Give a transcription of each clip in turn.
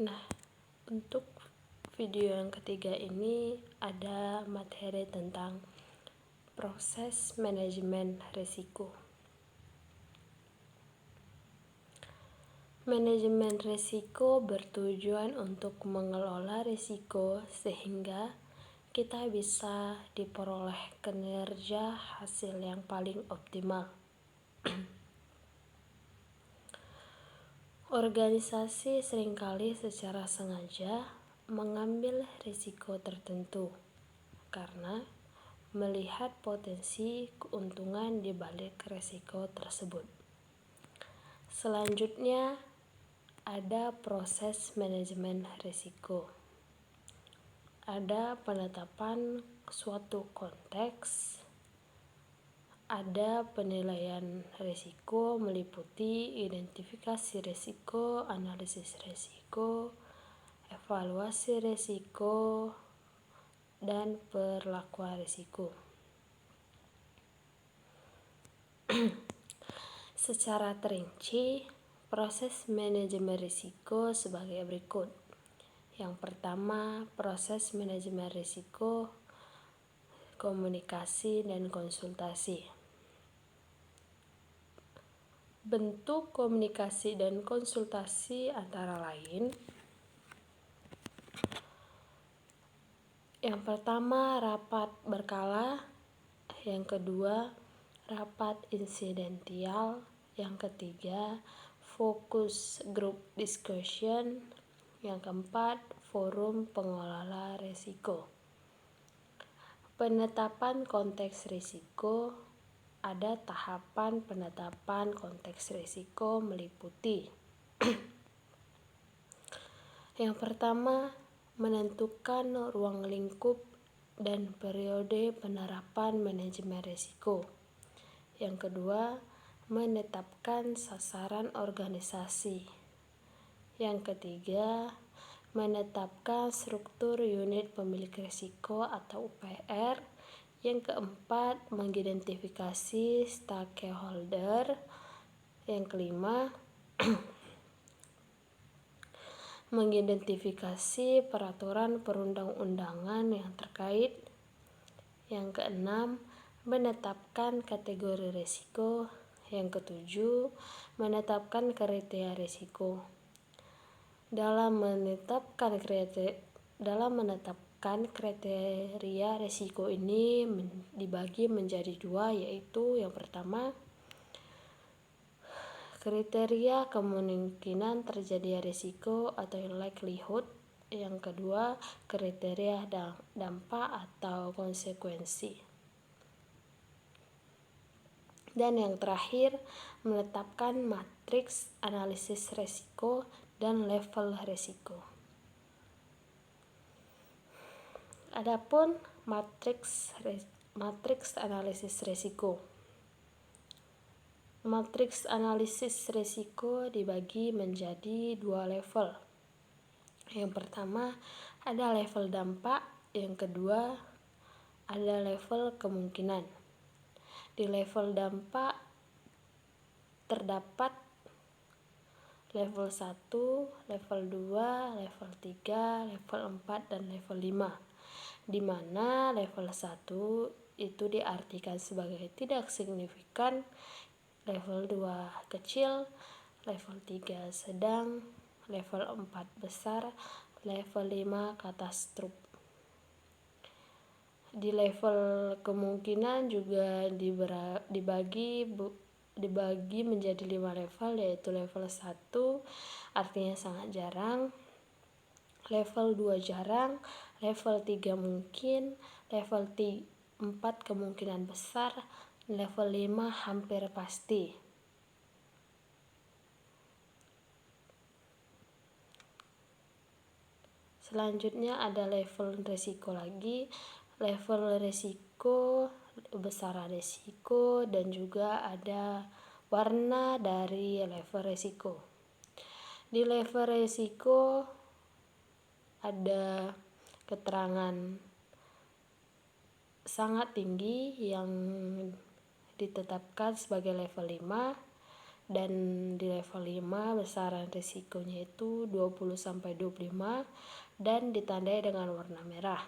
Nah, untuk video yang ketiga ini ada materi tentang proses manajemen risiko. Manajemen risiko bertujuan untuk mengelola risiko sehingga kita bisa diperoleh kinerja hasil yang paling optimal. Organisasi seringkali secara sengaja mengambil risiko tertentu karena melihat potensi keuntungan di balik risiko tersebut. Selanjutnya, ada proses manajemen risiko. Ada penetapan suatu konteks, ada penilaian risiko meliputi identifikasi risiko, analisis risiko, evaluasi risiko, dan perlakuan risiko. Secara terinci, proses manajemen risiko sebagai berikut. Yang pertama, proses manajemen risiko, komunikasi dan konsultasi. Bentuk komunikasi dan konsultasi antara lain: yang pertama, rapat berkala; yang kedua, rapat insidental; yang ketiga, focus group discussion; yang keempat, forum pengelola risiko. Penetapan konteks risiko. Ada tahapan penetapan konteks risiko meliputi yang pertama, menentukan ruang lingkup dan periode penerapan manajemen risiko. Yang kedua, menetapkan sasaran organisasi. Yang ketiga, menetapkan struktur unit pemilik risiko atau UPR. Yang keempat, mengidentifikasi stakeholder. Yang kelima, mengidentifikasi peraturan perundang-undangan yang terkait. Yang keenam, menetapkan kategori risiko. Yang ketujuh, menetapkan kriteria risiko. Dalam menetapkan kriteria risiko ini dibagi menjadi dua, yaitu yang pertama, kriteria kemungkinan terjadi risiko atau likelihood. Yang kedua, kriteria dampak atau konsekuensi. Dan yang terakhir, menetapkan matriks analisis risiko dan level risiko. Adapun matriks analisis risiko. Matriks analisis risiko dibagi menjadi dua level. Yang pertama, ada level dampak; yang kedua, ada level kemungkinan. Di level dampak terdapat level 1, level 2, level 3, level 4, dan level 5. Di mana level 1 itu diartikan sebagai tidak signifikan, level 2 kecil, level 3 sedang, level 4 besar, level 5 katastrof. Di level kemungkinan juga dibagi menjadi 5 level, yaitu level 1 artinya sangat jarang, level 2 jarang, level 3 mungkin, level 4 kemungkinan besar, level 5 hampir pasti. Selanjutnya ada level risiko lagi. Level risiko, besaran risiko, dan juga ada warna dari level risiko. Di level risiko ada keterangan sangat tinggi yang ditetapkan sebagai level 5, dan di level 5 besaran risikonya itu 20-25 dan ditandai dengan warna merah.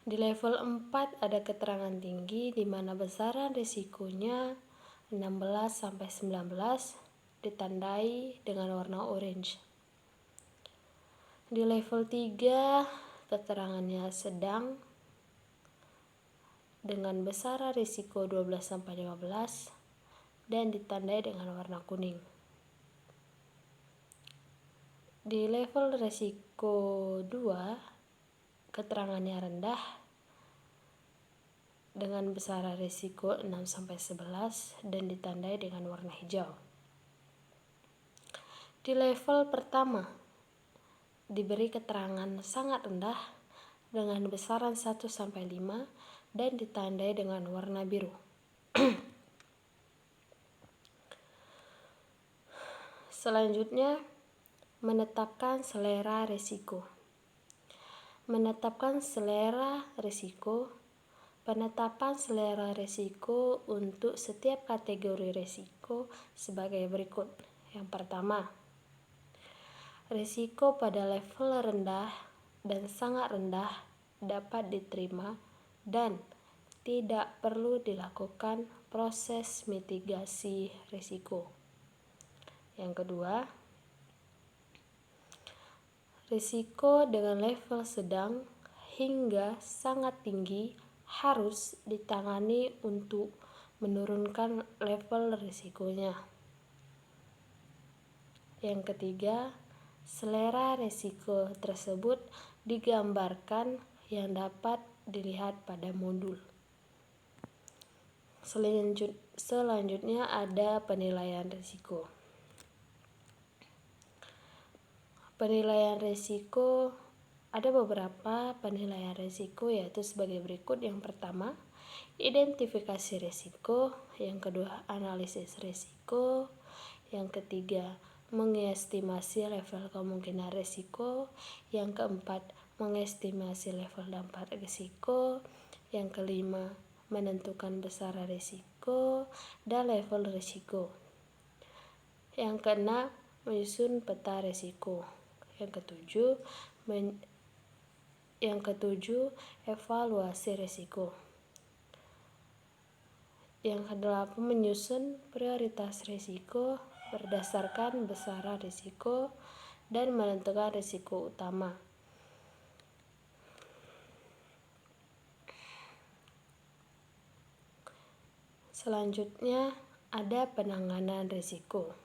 Di level 4 ada keterangan tinggi di mana besaran risikonya 16-19 ditandai dengan warna orange. Di level 3 keterangannya sedang dengan besaran risiko 12-15 dan ditandai dengan warna kuning. Di level risiko 2 keterangannya rendah dengan besaran risiko 6-11 dan ditandai dengan warna hijau. Di level pertama diberi keterangan sangat rendah dengan besaran 1-5 dan ditandai dengan warna biru. Selanjutnya, menetapkan selera risiko. Menetapkan selera risiko. Penetapan selera risiko untuk setiap kategori risiko sebagai berikut. Yang pertama, risiko pada level rendah dan sangat rendah dapat diterima dan tidak perlu dilakukan proses mitigasi risiko. Yang kedua, risiko dengan level sedang hingga sangat tinggi harus ditangani untuk menurunkan level risikonya. Yang ketiga, selera risiko tersebut digambarkan yang dapat dilihat pada modul. Selanjutnya ada penilaian risiko. Penilaian risiko, ada beberapa penilaian risiko yaitu sebagai berikut. Yang pertama, identifikasi risiko. Yang kedua, analisis risiko. Yang ketiga, mengestimasi level kemungkinan risiko. Yang keempat, mengestimasi level dampak risiko. Yang kelima, menentukan besaran risiko dan level risiko. Yang keenam, menyusun peta risiko. Yang ketujuh, evaluasi risiko. Yang kedelapan, menyusun prioritas risiko berdasarkan besaran risiko dan menentukan risiko utama. Selanjutnya ada penanganan risiko.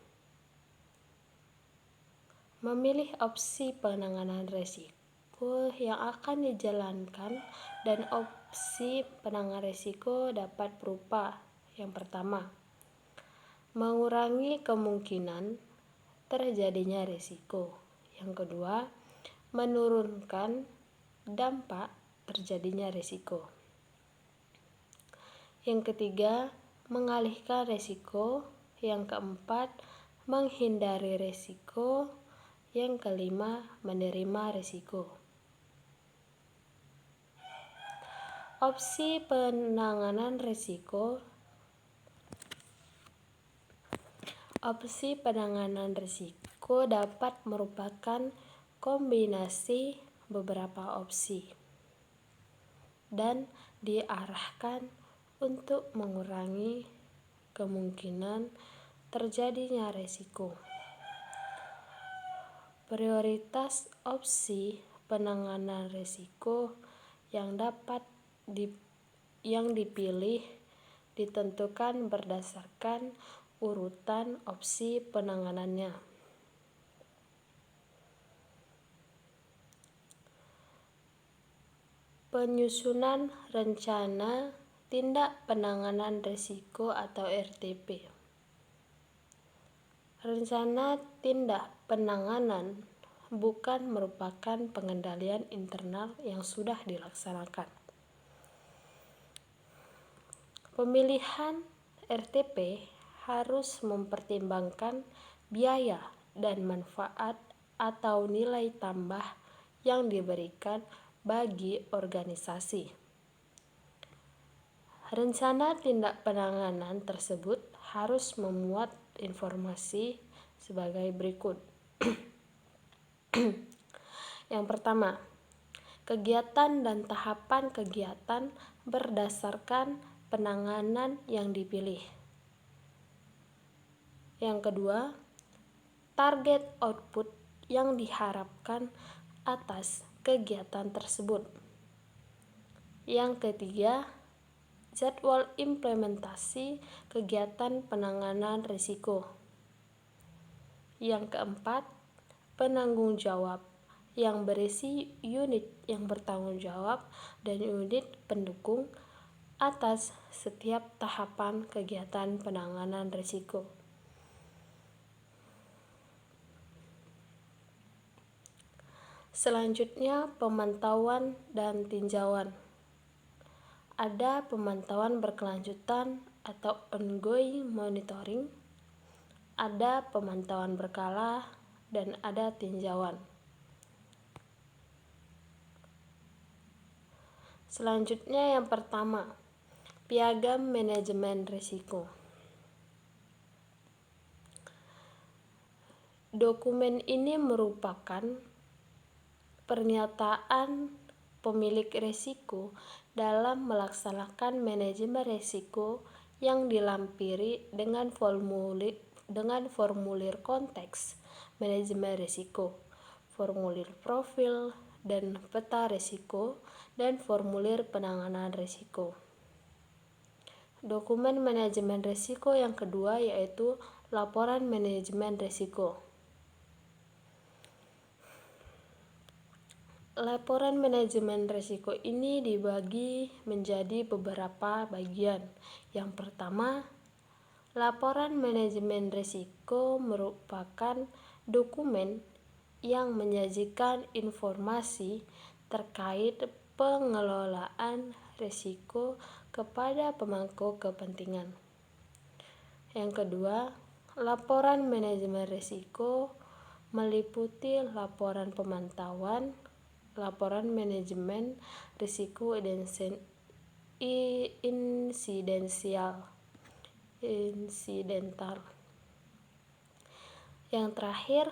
Memilih opsi penanganan risiko yang akan dijalankan dan opsi penanganan risiko dapat berupa: yang pertama, mengurangi kemungkinan terjadinya risiko. Yang kedua, menurunkan dampak terjadinya risiko. Yang ketiga, mengalihkan risiko. Yang keempat, menghindari risiko. Yang kelima, menerima risiko. Opsi penanganan risiko. Opsi penanganan risiko dapat merupakan kombinasi beberapa opsi dan diarahkan untuk mengurangi kemungkinan terjadinya risiko. Prioritas opsi penanganan risiko yang dipilih ditentukan berdasarkan urutan opsi penanganannya. Penyusunan rencana tindak penanganan risiko atau RTP. Rencana tindak penanganan bukan merupakan pengendalian internal yang sudah dilaksanakan. Pemilihan RTP harus mempertimbangkan biaya dan manfaat atau nilai tambah yang diberikan bagi organisasi. Rencana tindak penanganan tersebut harus memuat informasi sebagai berikut. Yang pertama, kegiatan dan tahapan kegiatan berdasarkan penanganan yang dipilih. Yang kedua, target output yang diharapkan atas kegiatan tersebut. Yang ketiga, jadwal implementasi kegiatan penanganan risiko. Yang keempat, penanggung jawab yang berisi unit yang bertanggung jawab dan unit pendukung atas setiap tahapan kegiatan penanganan risiko. Selanjutnya, pemantauan dan tinjauan. Ada pemantauan berkelanjutan atau ongoing monitoring, ada pemantauan berkala, dan ada tinjauan. Selanjutnya yang pertama, piagam manajemen risiko. Dokumen ini merupakan pernyataan pemilik risiko dalam melaksanakan manajemen risiko yang dilampiri dengan formulir konteks manajemen risiko, formulir profil dan peta risiko, dan formulir penanganan risiko. Dokumen manajemen risiko yang kedua yaitu laporan manajemen risiko. Laporan manajemen risiko ini dibagi menjadi beberapa bagian. Yang pertama, laporan manajemen risiko merupakan dokumen yang menyajikan informasi terkait pengelolaan risiko kepada pemangku kepentingan. Yang kedua, laporan manajemen risiko meliputi laporan pemantauan, laporan manajemen risiko insidental. Yang terakhir,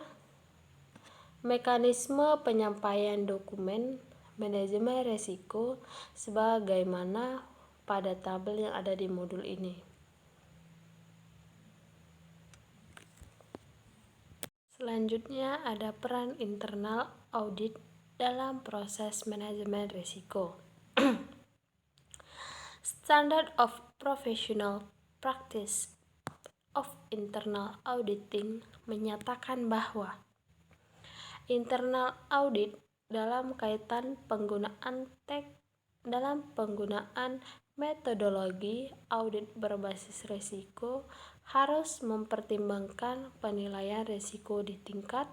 mekanisme penyampaian dokumen manajemen risiko sebagaimana pada tabel yang ada di modul ini. Selanjutnya ada peran internal audit dalam proses manajemen risiko. Standard of Professional Practice of Internal Auditing menyatakan bahwa internal audit dalam kaitan penggunaan metodologi audit berbasis risiko harus mempertimbangkan penilaian risiko di tingkat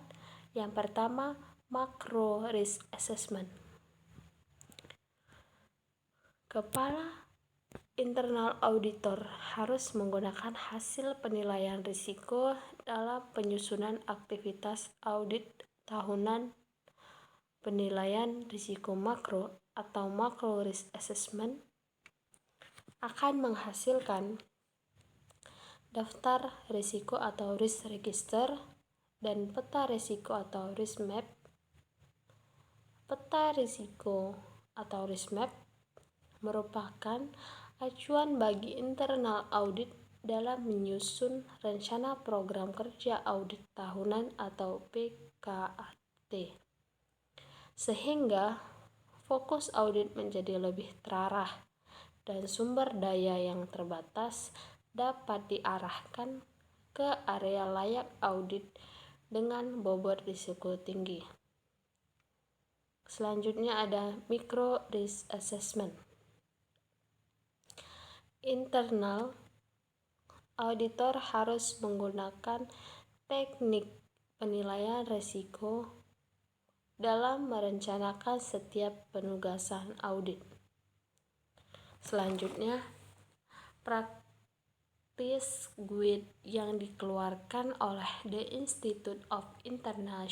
yang pertama, macro risk assessment. Kepala internal auditor harus menggunakan hasil penilaian risiko dalam penyusunan aktivitas audit tahunan. Penilaian risiko makro atau macro risk assessment akan menghasilkan daftar risiko atau risk register dan peta risiko atau risk map. Peta risiko atau risk map merupakan acuan bagi internal audit dalam menyusun rencana program kerja audit tahunan atau PKAT, sehingga fokus audit menjadi lebih terarah dan sumber daya yang terbatas dapat diarahkan ke area layak audit dengan bobot risiko tinggi. Selanjutnya ada micro risk assessment. Internal auditor harus menggunakan teknik penilaian risiko dalam merencanakan setiap penugasan audit. Selanjutnya, practice guide yang dikeluarkan oleh The Institute of Internal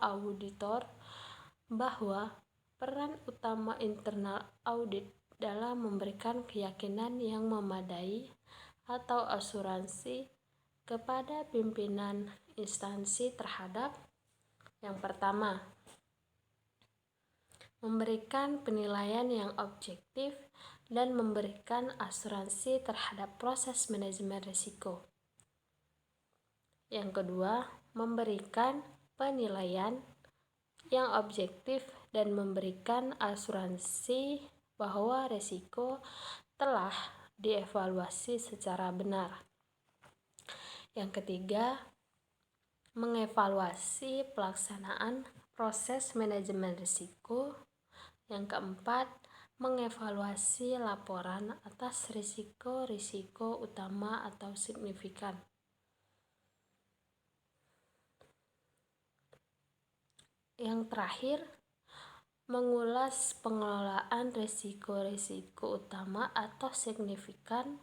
Auditor bahwa peran utama internal audit dalam memberikan keyakinan yang memadai atau asuransi kepada pimpinan instansi terhadap yang pertama, memberikan penilaian yang objektif dan memberikan asuransi terhadap proses manajemen risiko. Yang kedua, memberikan penilaian yang objektif dan memberikan asuransi bahwa risiko telah dievaluasi secara benar. Yang ketiga, mengevaluasi pelaksanaan proses manajemen risiko. Yang keempat, mengevaluasi laporan atas risiko-risiko utama atau signifikan. Yang terakhir, mengulas pengelolaan risiko-risiko utama atau signifikan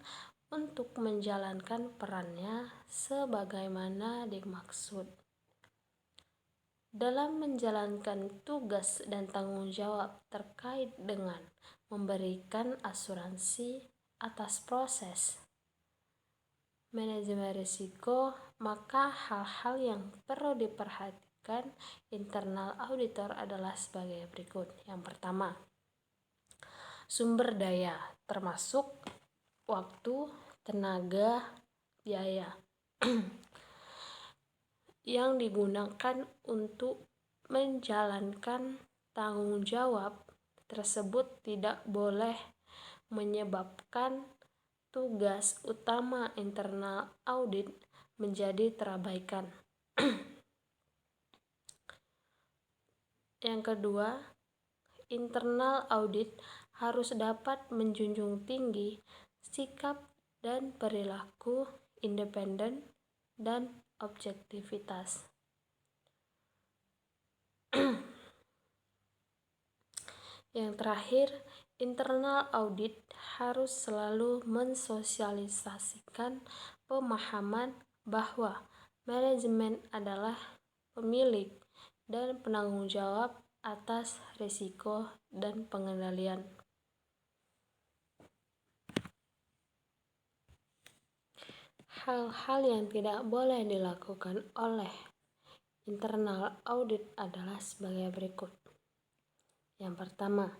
untuk menjalankan perannya sebagaimana dimaksud. Dalam menjalankan tugas dan tanggung jawab terkait dengan memberikan asuransi atas proses manajemen risiko, maka hal-hal yang perlu diperhatikan internal auditor adalah sebagai berikut. Yang pertama, sumber daya termasuk waktu, tenaga, biaya yang digunakan untuk menjalankan tanggung jawab tersebut tidak boleh menyebabkan tugas utama internal audit menjadi terabaikan. Yang kedua, internal audit harus dapat menjunjung tinggi sikap dan perilaku independen dan objektivitas. Yang terakhir, internal audit harus selalu mensosialisasikan pemahaman bahwa manajemen adalah pemilik dan penanggung jawab atas risiko dan pengendalian. Hal-hal yang tidak boleh dilakukan oleh internal audit adalah sebagai berikut. Yang pertama,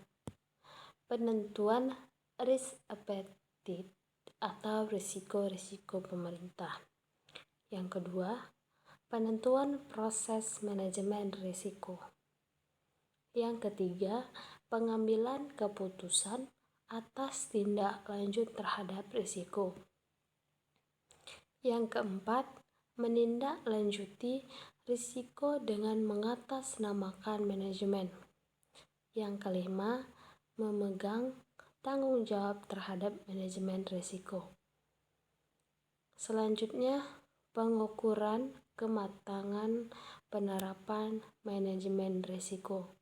penentuan risk appetite atau risiko-risiko pemerintah. Yang kedua, penentuan proses manajemen risiko. Yang ketiga, pengambilan keputusan atas tindak lanjut terhadap risiko. Yang keempat, menindaklanjuti risiko dengan mengatasnamakan manajemen. Yang kelima, memegang tanggung jawab terhadap manajemen risiko. Selanjutnya, pengukuran kematangan penerapan manajemen risiko.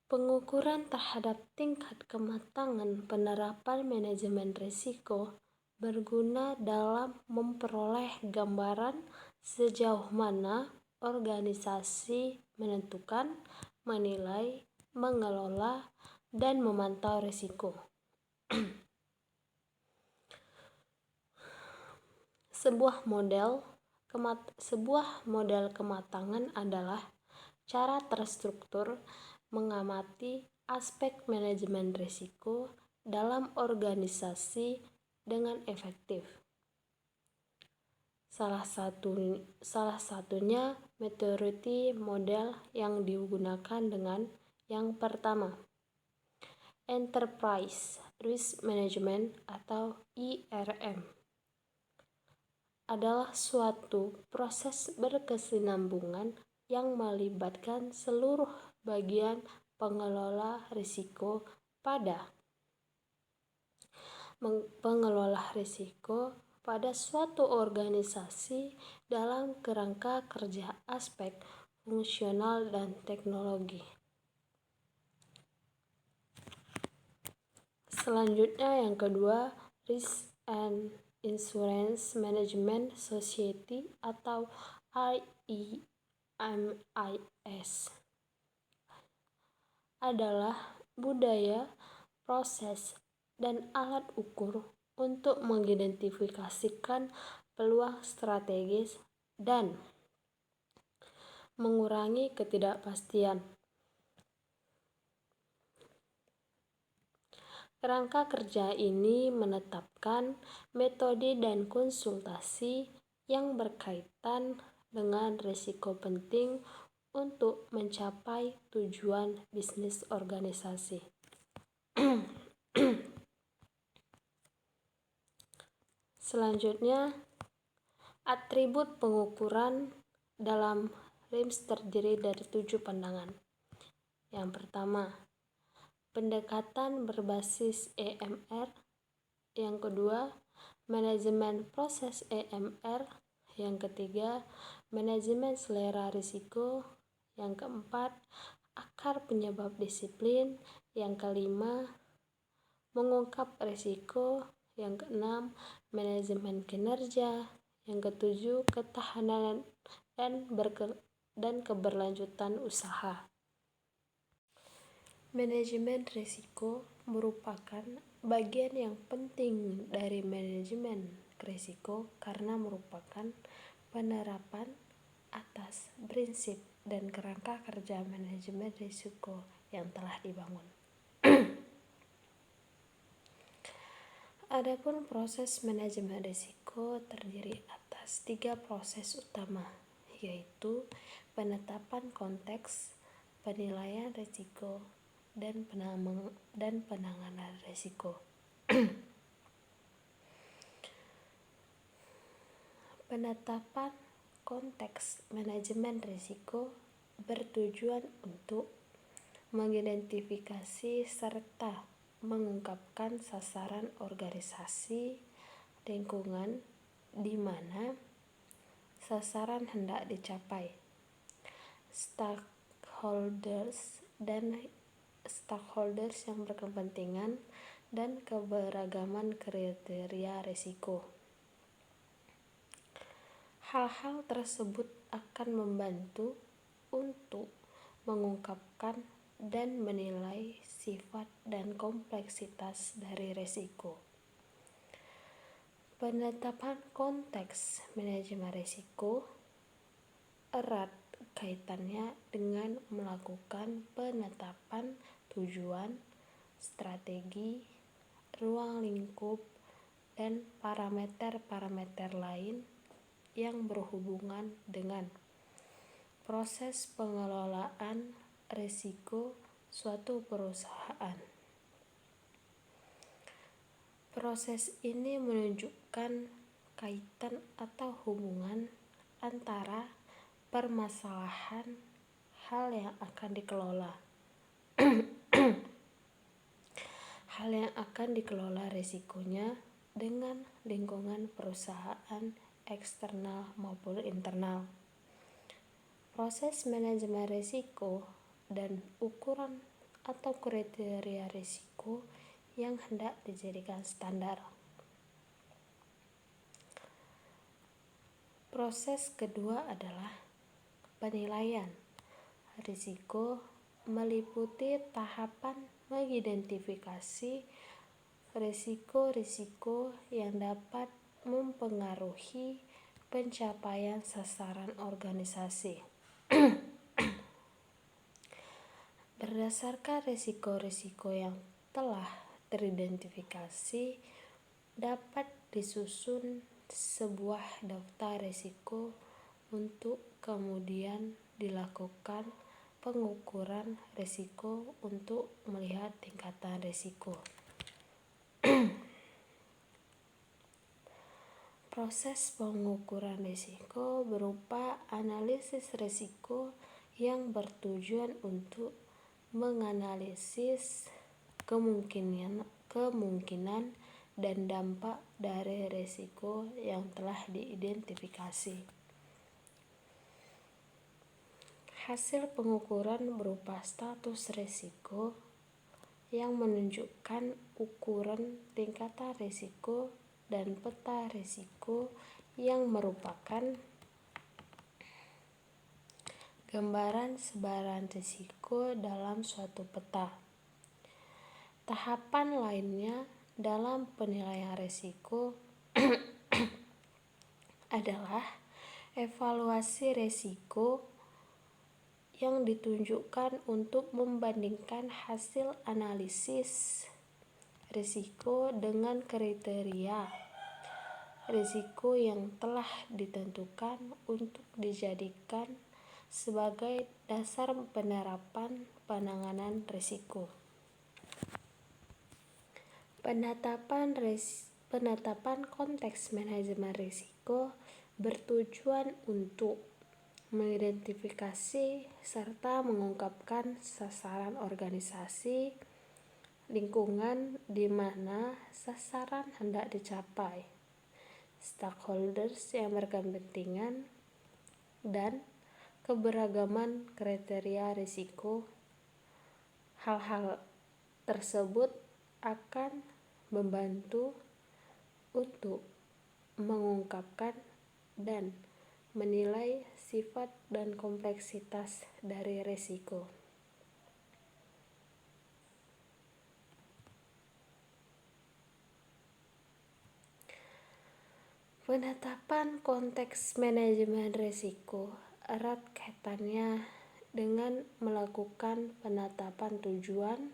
Pengukuran terhadap tingkat kematangan penerapan manajemen risiko berguna dalam memperoleh gambaran sejauh mana organisasi menentukan, menilai, mengelola, dan memantau risiko. Sebuah model kematangan adalah cara terstruktur mengamati aspek manajemen risiko dalam organisasi dengan efektif. Salah satunya maturity model yang digunakan dengan yang pertama, Enterprise Risk Management atau IRM. Adalah suatu proses berkesinambungan yang melibatkan seluruh bagian pengelola risiko pada suatu organisasi dalam kerangka kerja aspek fungsional dan teknologi. Selanjutnya yang kedua, Risk and Insurance Management Society atau IMIS adalah budaya, proses, dan alat ukur untuk mengidentifikasikan peluang strategis dan mengurangi ketidakpastian. Kerangka kerja ini menetapkan metode dan konsultasi yang berkaitan dengan risiko penting untuk mencapai tujuan bisnis organisasi. Selanjutnya, atribut pengukuran dalam RIMS terdiri dari 7 pandangan. Yang pertama, pendekatan berbasis EMR. Yang kedua, manajemen proses EMR. Yang ketiga, manajemen selera risiko. Yang keempat, akar penyebab disiplin. Yang kelima, mengungkap risiko. Yang keenam, manajemen kinerja. Yang ketujuh, ketahanan dan keberlanjutan usaha. Manajemen risiko merupakan bagian yang penting dari manajemen risiko karena merupakan penerapan atas prinsip dan kerangka kerja manajemen risiko yang telah dibangun. Adapun proses manajemen risiko terdiri atas 3 proses utama, yaitu penetapan konteks, penilaian risiko, dan penanganan risiko. Penetapan konteks manajemen risiko bertujuan untuk mengidentifikasi serta mengungkapkan sasaran organisasi lingkungan di mana sasaran hendak dicapai, stakeholders yang berkepentingan, dan keberagaman kriteria risiko. Hal-hal tersebut akan membantu untuk mengungkapkan dan menilai sifat dan kompleksitas dari risiko. Penetapan konteks manajemen risiko erat kaitannya dengan melakukan penetapan tujuan, strategi, ruang lingkup, dan parameter-parameter lain yang berhubungan dengan proses pengelolaan risiko suatu perusahaan. Proses ini menunjukkan kaitan atau hubungan antara permasalahan hal yang akan dikelola risikonya dengan lingkungan perusahaan eksternal maupun internal. Proses manajemen risiko dan ukuran atau kriteria risiko yang hendak dijadikan standar. Proses kedua adalah penilaian risiko, meliputi tahapan mengidentifikasi risiko-risiko yang dapat mempengaruhi pencapaian sasaran organisasi. Berdasarkan risiko-risiko yang telah teridentifikasi, dapat disusun sebuah daftar risiko untuk kemudian dilakukan pengukuran risiko untuk melihat tingkatan risiko. Proses pengukuran risiko berupa analisis risiko yang bertujuan untuk menganalisis kemungkinan dan dampak dari risiko yang telah diidentifikasi. Hasil pengukuran berupa status risiko yang menunjukkan ukuran tingkatan risiko dan peta risiko yang merupakan gambaran sebaran risiko dalam suatu peta. Tahapan lainnya dalam penilaian risiko adalah evaluasi risiko yang ditunjukkan untuk membandingkan hasil analisis risiko dengan kriteria risiko yang telah ditentukan untuk dijadikan sebagai dasar penerapan penanganan risiko. Penetapan konteks manajemen risiko bertujuan untuk mengidentifikasi serta mengungkapkan sasaran organisasi, lingkungan di mana sasaran hendak dicapai, stakeholders yang berkepentingan, dan keberagaman kriteria risiko. Hal-hal tersebut akan membantu untuk mengungkapkan dan menilai sifat dan kompleksitas dari risiko. Penetapan konteks manajemen risiko erat kaitannya dengan melakukan penetapan tujuan,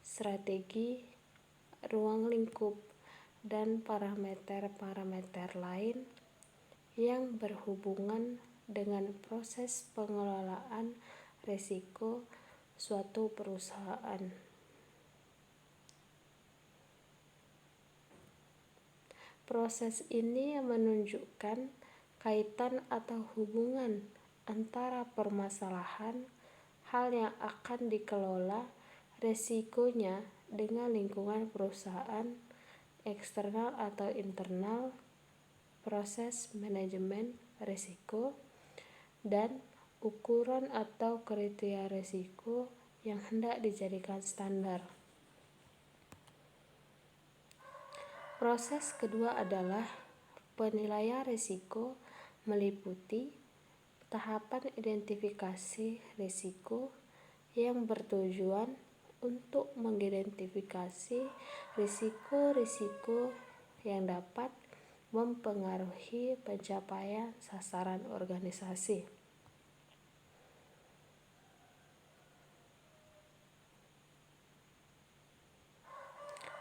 strategi, ruang lingkup, dan parameter-parameter lain yang berhubungan dengan proses pengelolaan risiko suatu perusahaan. Proses ini menunjukkan kaitan atau hubungan antara permasalahan hal yang akan dikelola risikonya dengan lingkungan perusahaan, eksternal atau internal, proses manajemen risiko, dan ukuran atau kriteria risiko yang hendak dijadikan standar. Proses kedua adalah penilaian risiko, meliputi tahapan identifikasi risiko yang bertujuan untuk mengidentifikasi risiko-risiko yang dapat mempengaruhi pencapaian sasaran organisasi.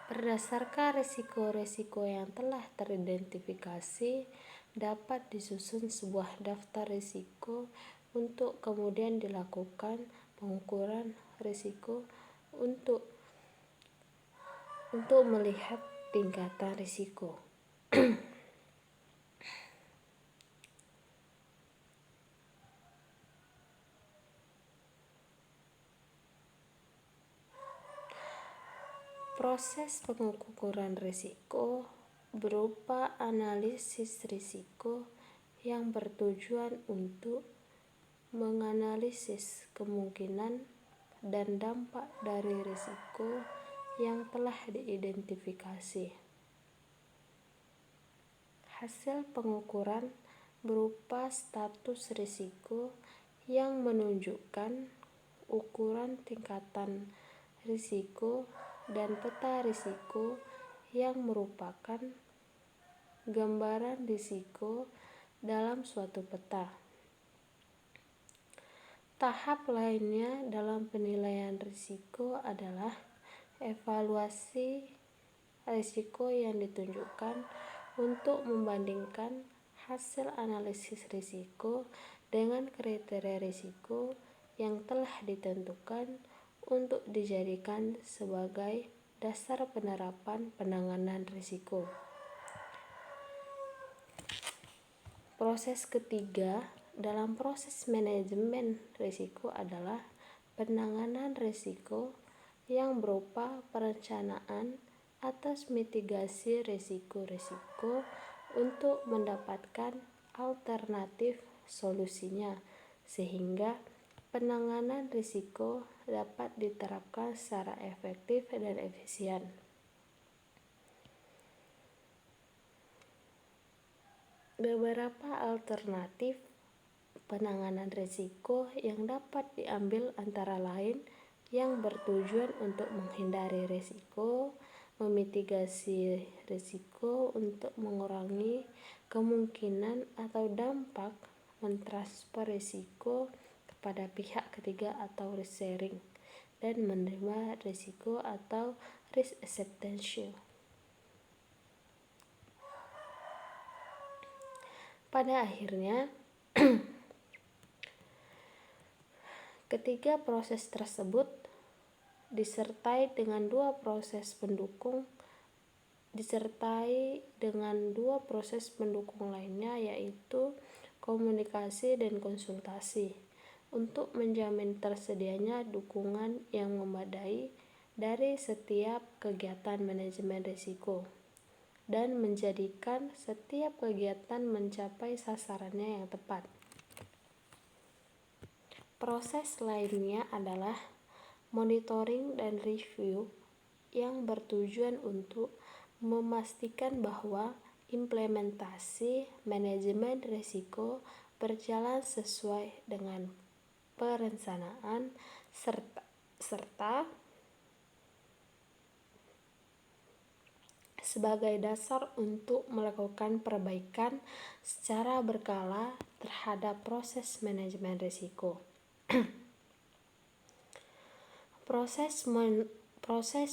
Berdasarkan risiko-risiko yang telah teridentifikasi, dapat disusun sebuah daftar risiko untuk kemudian dilakukan pengukuran risiko untuk melihat tingkatan risiko. Proses pengukuran risiko berupa analisis risiko yang bertujuan untuk menganalisis kemungkinan dan dampak dari risiko yang telah diidentifikasi. Hasil pengukuran berupa status risiko yang menunjukkan ukuran tingkatan risiko dan peta risiko yang merupakan gambaran risiko dalam suatu peta. Tahap lainnya dalam penilaian risiko adalah evaluasi risiko yang ditunjukkan untuk membandingkan hasil analisis risiko dengan kriteria risiko yang telah ditentukan untuk dijadikan sebagai dasar penerapan penanganan risiko. Proses ketiga dalam proses manajemen risiko adalah penanganan risiko yang berupa perencanaan atas mitigasi risiko-risiko untuk mendapatkan alternatif solusinya sehingga penanganan risiko dapat diterapkan secara efektif dan efisien. Beberapa alternatif penanganan risiko yang dapat diambil antara lain yang bertujuan untuk menghindari risiko, memitigasi risiko untuk mengurangi kemungkinan atau dampak mentransfer risiko kepada pihak ketiga atau risk sharing, dan menerima risiko atau risk acceptance. Pada akhirnya, ketiga proses tersebut disertai dengan dua proses pendukung lainnya, yaitu komunikasi dan konsultasi, untuk menjamin tersedianya dukungan yang memadai dari setiap kegiatan manajemen risiko dan menjadikan setiap kegiatan mencapai sasarannya yang tepat. Proses lainnya adalah monitoring dan review yang bertujuan untuk memastikan bahwa implementasi manajemen risiko berjalan sesuai dengan perencanaan serta sebagai dasar untuk melakukan perbaikan secara berkala terhadap proses manajemen risiko. Proses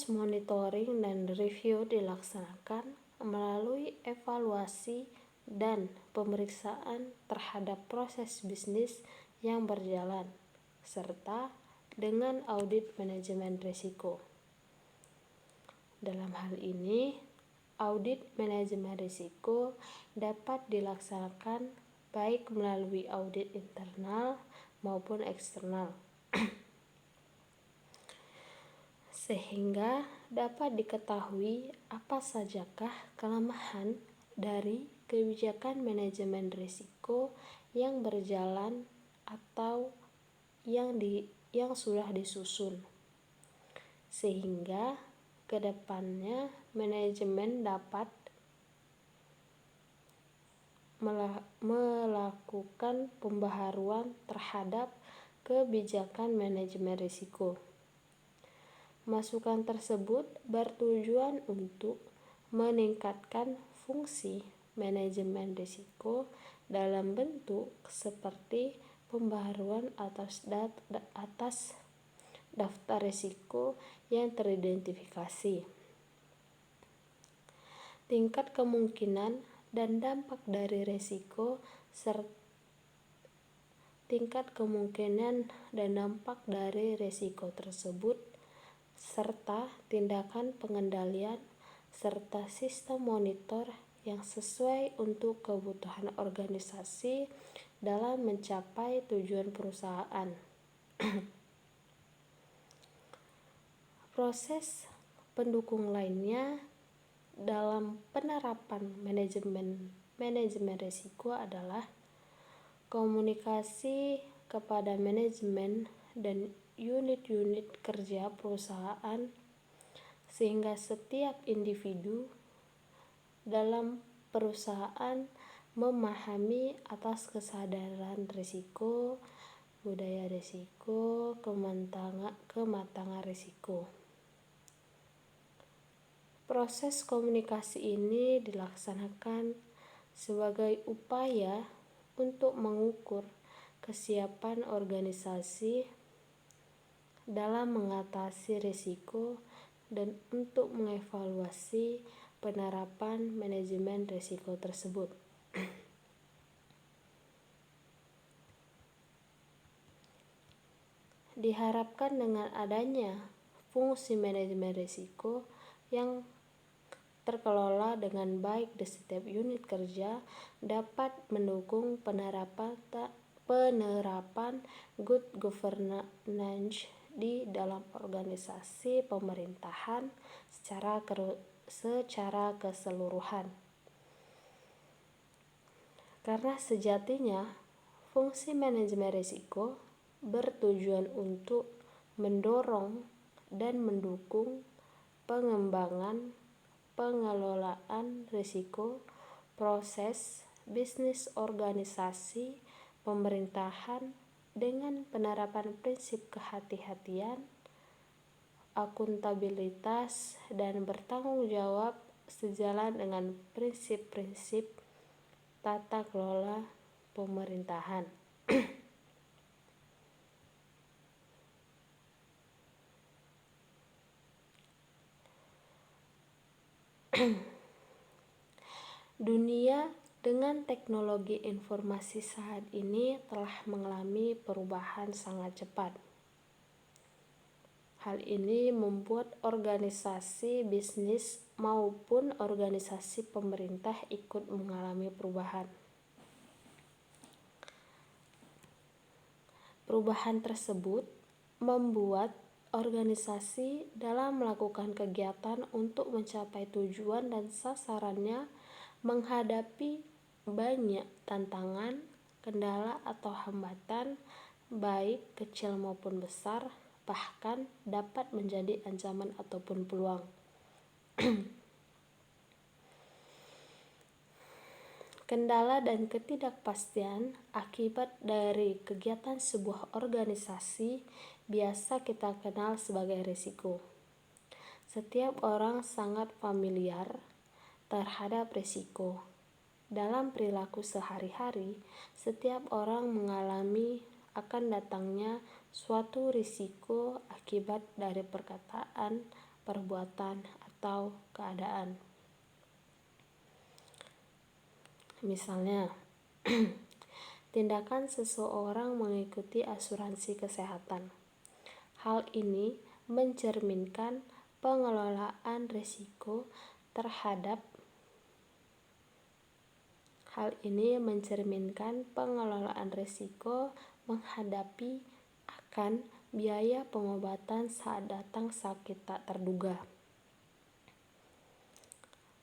monitoring dan review dilaksanakan melalui evaluasi dan pemeriksaan terhadap proses bisnis yang berjalan, serta dengan audit manajemen risiko. Dalam hal ini, audit manajemen risiko dapat dilaksanakan baik melalui audit internal maupun eksternal, sehingga dapat diketahui apa sajakah kelemahan dari kebijakan manajemen risiko yang berjalan atau yang sudah disusun, sehingga ke depannya manajemen dapat melakukan pembaharuan terhadap kebijakan manajemen risiko. Masukan tersebut bertujuan untuk meningkatkan fungsi manajemen risiko dalam bentuk seperti pembaharuan atas daftar risiko yang teridentifikasi, tingkat kemungkinan dan dampak dari risiko tersebut, serta tindakan pengendalian serta sistem monitor yang sesuai untuk kebutuhan organisasi dalam mencapai tujuan perusahaan. Proses pendukung lainnya dalam penerapan manajemen risiko adalah komunikasi kepada manajemen dan unit-unit kerja perusahaan, sehingga setiap individu dalam perusahaan memahami atas kesadaran risiko, budaya risiko, kematangan risiko. Proses komunikasi ini dilaksanakan sebagai upaya untuk mengukur kesiapan organisasi dalam mengatasi risiko dan untuk mengevaluasi penerapan manajemen risiko tersebut. Diharapkan dengan adanya fungsi manajemen risiko yang terkelola dengan baik di setiap unit kerja dapat mendukung penerapan good governance di dalam organisasi pemerintahan secara keseluruhan. Karena sejatinya fungsi manajemen risiko bertujuan untuk mendorong dan mendukung pengembangan pengelolaan risiko proses bisnis organisasi pemerintahan dengan penerapan prinsip kehati-hatian, akuntabilitas, dan bertanggung jawab sejalan dengan prinsip-prinsip tata kelola pemerintahan. Dunia dengan teknologi informasi saat ini telah mengalami perubahan sangat cepat. Hal ini membuat organisasi bisnis maupun organisasi pemerintah ikut mengalami perubahan. Perubahan tersebut membuat organisasi dalam melakukan kegiatan untuk mencapai tujuan dan sasarannya menghadapi banyak tantangan, kendala atau hambatan, baik kecil maupun besar, bahkan dapat menjadi ancaman ataupun peluang. Kendala dan ketidakpastian akibat dari kegiatan sebuah organisasi biasa kita kenal sebagai risiko. Setiap orang sangat familiar terhadap risiko. Dalam perilaku sehari-hari, setiap orang mengalami akan datangnya suatu risiko akibat dari perkataan, perbuatan, atau keadaan. Misalnya, tindakan seseorang mengikuti asuransi kesehatan. Hal ini mencerminkan pengelolaan risiko menghadapi akan biaya pengobatan saat datang sakit tak terduga.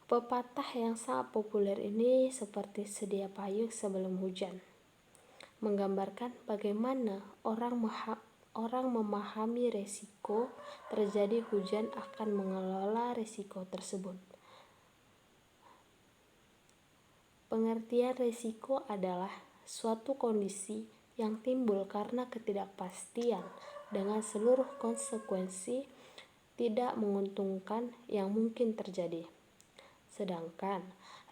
Pepatah yang sangat populer ini seperti sedia payung sebelum hujan, menggambarkan bagaimana orang memahami risiko terjadi hujan akan mengelola risiko tersebut. Pengertian risiko adalah suatu kondisi yang timbul karena ketidakpastian dengan seluruh konsekuensi tidak menguntungkan yang mungkin terjadi. Sedangkan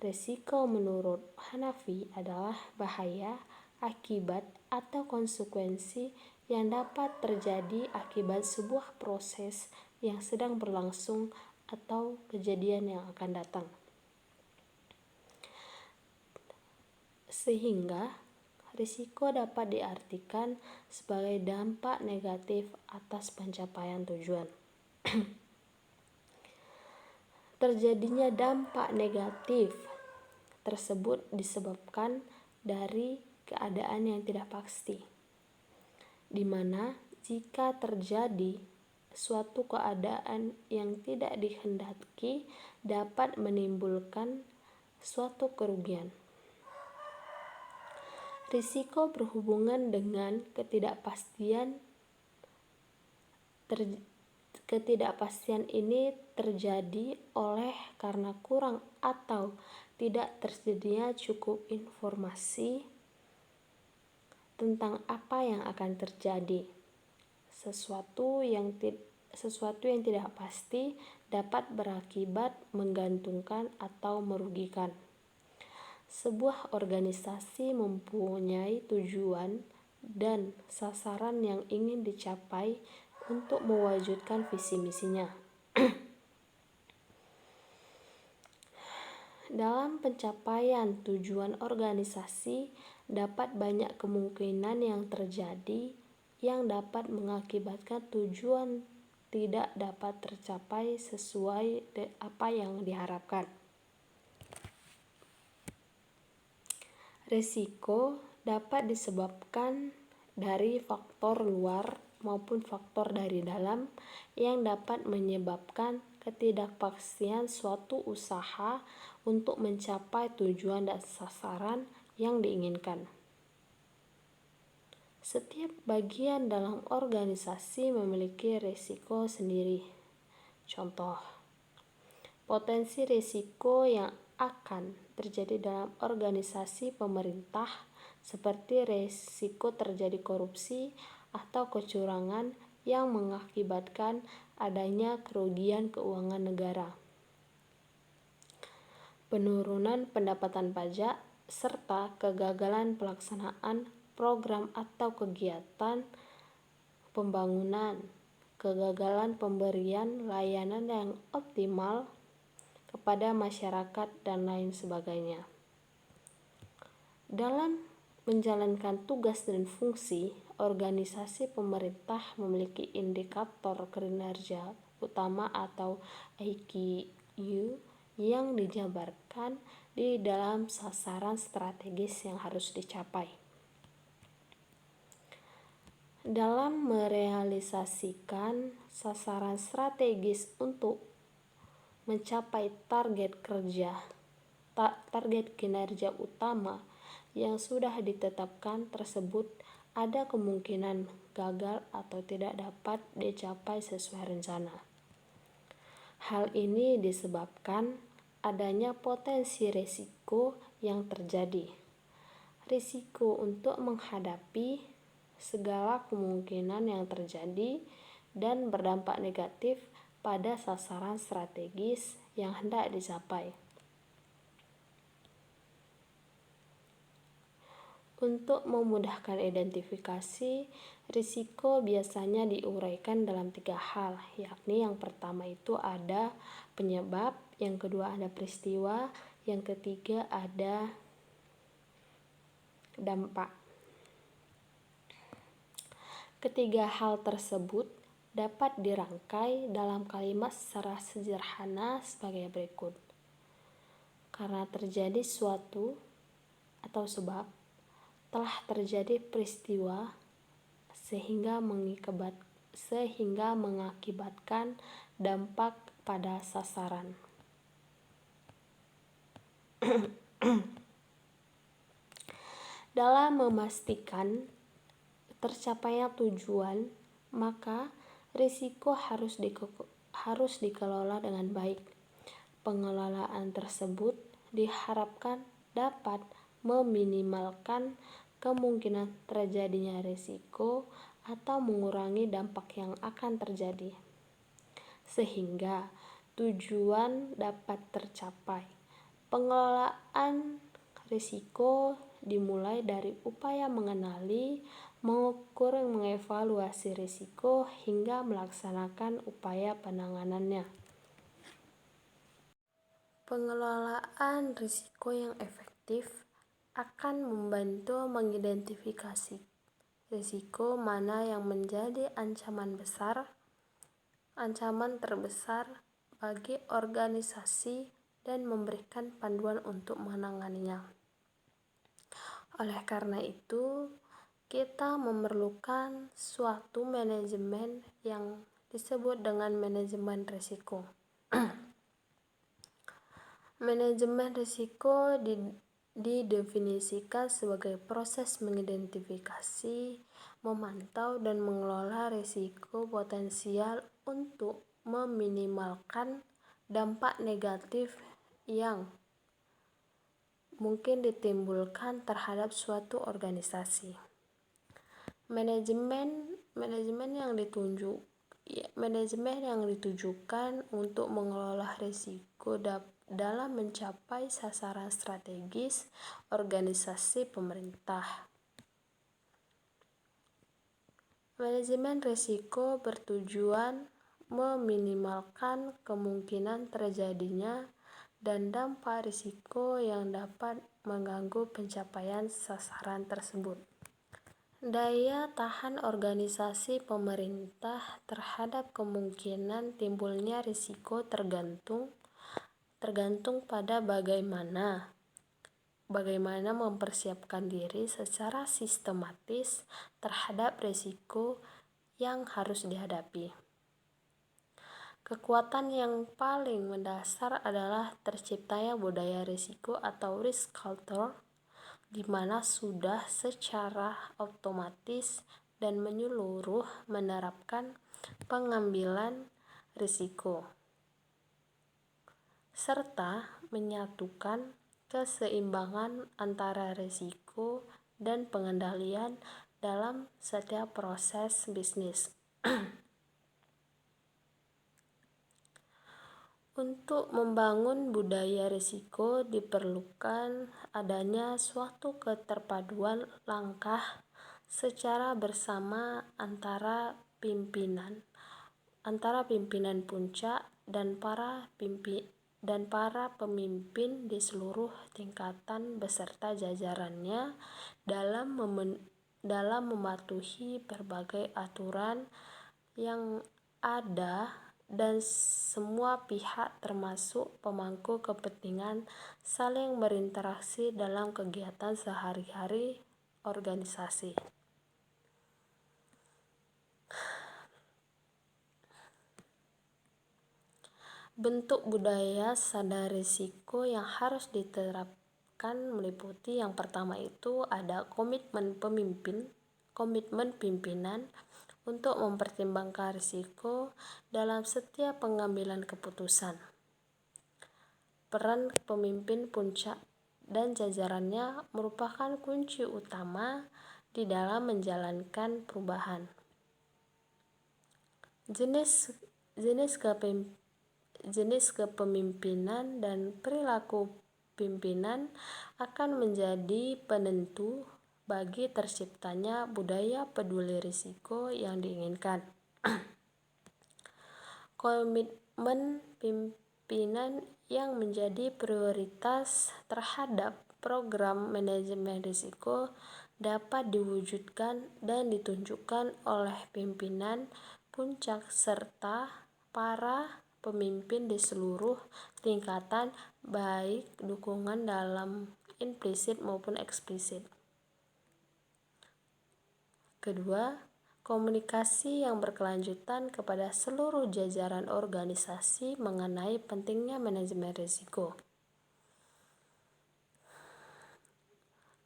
risiko menurut Hanafi adalah bahaya, akibat, atau konsekuensi yang dapat terjadi akibat sebuah proses yang sedang berlangsung atau kejadian yang akan datang. Sehingga risiko dapat diartikan sebagai dampak negatif atas pencapaian tujuan. Terjadinya dampak negatif tersebut disebabkan dari keadaan yang tidak pasti, di mana jika terjadi suatu keadaan yang tidak dikehendaki dapat menimbulkan suatu kerugian. Risiko berhubungan dengan ketidakpastian. Ketidakpastian ini terjadi karena kurang atau tidak tersedianya cukup informasi tentang apa yang akan terjadi. Sesuatu yang tidak pasti dapat berakibat menguntungkan atau merugikan. Sebuah organisasi mempunyai tujuan dan sasaran yang ingin dicapai untuk mewujudkan visi misinya. Dalam pencapaian tujuan organisasi dapat banyak kemungkinan yang terjadi yang dapat mengakibatkan tujuan tidak dapat tercapai sesuai apa yang diharapkan. Risiko dapat disebabkan dari faktor luar maupun faktor dari dalam yang dapat menyebabkan ketidakpastian suatu usaha untuk mencapai tujuan dan sasaran yang diinginkan. Setiap bagian dalam organisasi memiliki risiko sendiri. Contoh, potensi risiko yang akan terjadi dalam organisasi pemerintah seperti risiko terjadi korupsi atau kecurangan yang mengakibatkan adanya kerugian keuangan negara, penurunan pendapatan pajak, serta kegagalan pelaksanaan program atau kegiatan pembangunan, kegagalan pemberian layanan yang optimal kepada masyarakat, dan lain sebagainya. Dalam menjalankan tugas dan fungsi, organisasi pemerintah memiliki indikator kinerja utama atau IKU yang dijabarkan di dalam sasaran strategis yang harus dicapai. Dalam merealisasikan sasaran strategis untuk mencapai target kinerja utama yang sudah ditetapkan tersebut, ada kemungkinan gagal atau tidak dapat dicapai sesuai rencana. Hal ini disebabkan adanya potensi risiko yang terjadi. Risiko untuk menghadapi segala kemungkinan yang terjadi dan berdampak negatif pada sasaran strategis yang hendak dicapai. Untuk memudahkan identifikasi, risiko biasanya diuraikan dalam 3 hal, yakni yang pertama itu ada penyebab, yang kedua ada peristiwa, yang ketiga ada dampak. Ketiga hal tersebut dapat dirangkai dalam kalimat secara sederhana sebagai berikut. Karena terjadi suatu atau sebab, telah terjadi peristiwa sehingga mengakibatkan dampak pada sasaran. Dalam memastikan tercapainya tujuan, maka risiko harus dikelola dengan baik. Pengelolaan tersebut diharapkan dapat meminimalkan kemungkinan terjadinya risiko atau mengurangi dampak yang akan terjadi, sehingga tujuan dapat tercapai. Pengelolaan risiko dimulai dari upaya mengenali, mengukur, mengevaluasi risiko, hingga melaksanakan upaya penanganannya. Pengelolaan risiko yang efektif akan membantu mengidentifikasi risiko mana yang menjadi ancaman terbesar bagi organisasi dan memberikan panduan untuk menanganinya. Oleh karena itu, kita memerlukan suatu manajemen yang disebut dengan manajemen risiko. Manajemen risiko didefinisikan sebagai proses mengidentifikasi, memantau, dan mengelola risiko potensial untuk meminimalkan dampak negatif yang mungkin ditimbulkan terhadap suatu organisasi. Manajemen yang ditujukan untuk mengelola risiko dalam mencapai sasaran strategis organisasi pemerintah. Manajemen risiko bertujuan meminimalkan kemungkinan terjadinya dan dampak risiko yang dapat mengganggu pencapaian sasaran tersebut. Daya tahan organisasi pemerintah terhadap kemungkinan timbulnya risiko tergantung pada bagaimana mempersiapkan diri secara sistematis terhadap risiko yang harus dihadapi. Kekuatan yang paling mendasar adalah terciptanya budaya risiko atau risk culture, di mana sudah secara otomatis dan menyeluruh menerapkan pengambilan risiko, serta menyatukan keseimbangan antara risiko dan pengendalian dalam setiap proses bisnis. Untuk membangun budaya risiko diperlukan adanya suatu keterpaduan langkah secara bersama antara pimpinan puncak dan para pemimpin di seluruh tingkatan beserta jajarannya dalam mematuhi berbagai aturan yang ada, dan semua pihak termasuk pemangku kepentingan saling berinteraksi dalam kegiatan sehari-hari organisasi. Bentuk budaya sadar risiko yang harus diterapkan meliputi yang pertama itu ada komitmen pimpinan untuk mempertimbangkan risiko dalam setiap pengambilan keputusan. Peran pemimpin puncak dan jajarannya merupakan kunci utama di dalam menjalankan perubahan. Jenis kepemimpinan dan perilaku pimpinan akan menjadi penentu bagi terciptanya budaya peduli risiko yang diinginkan. Komitmen pimpinan yang menjadi prioritas terhadap program manajemen risiko dapat diwujudkan dan ditunjukkan oleh pimpinan puncak serta para pemimpin di seluruh tingkatan, baik dukungan dalam implisit maupun eksplisit. Kedua, komunikasi yang berkelanjutan kepada seluruh jajaran organisasi mengenai pentingnya manajemen risiko.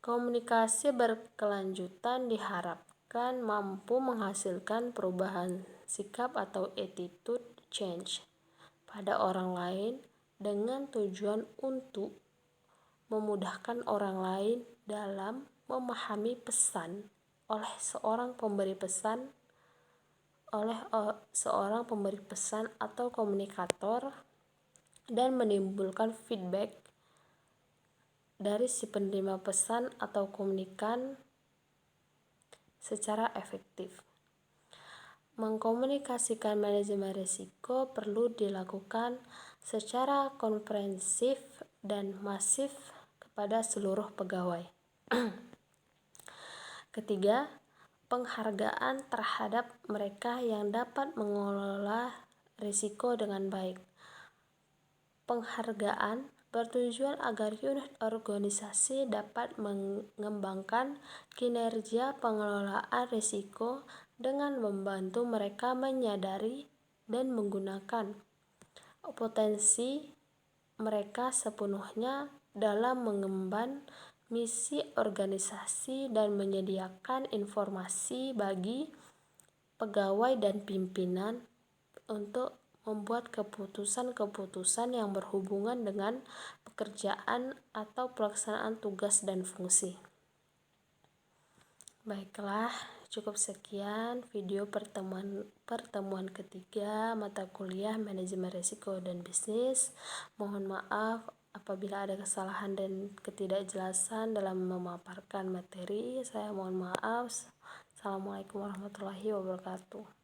Komunikasi berkelanjutan diharapkan mampu menghasilkan perubahan sikap atau attitude change pada orang lain dengan tujuan untuk memudahkan orang lain dalam memahami pesan oleh seorang pemberi pesan atau komunikator, dan menimbulkan feedback dari si penerima pesan atau komunikan secara efektif. Mengkomunikasikan manajemen risiko perlu dilakukan secara komprehensif dan masif kepada seluruh pegawai. Ketiga, penghargaan terhadap mereka yang dapat mengelola risiko dengan baik. Penghargaan bertujuan agar unit organisasi dapat mengembangkan kinerja pengelolaan risiko dengan membantu mereka menyadari dan menggunakan potensi mereka sepenuhnya dalam mengemban misi organisasi dan menyediakan informasi bagi pegawai dan pimpinan untuk membuat keputusan-keputusan yang berhubungan dengan pekerjaan atau pelaksanaan tugas dan fungsi. Baiklah, cukup sekian video pertemuan ketiga mata kuliah manajemen risiko dan bisnis. Mohon maaf apabila ada kesalahan dan ketidakjelasan dalam memaparkan materi. Saya mohon maaf. Assalamualaikum warahmatullahi wabarakatuh.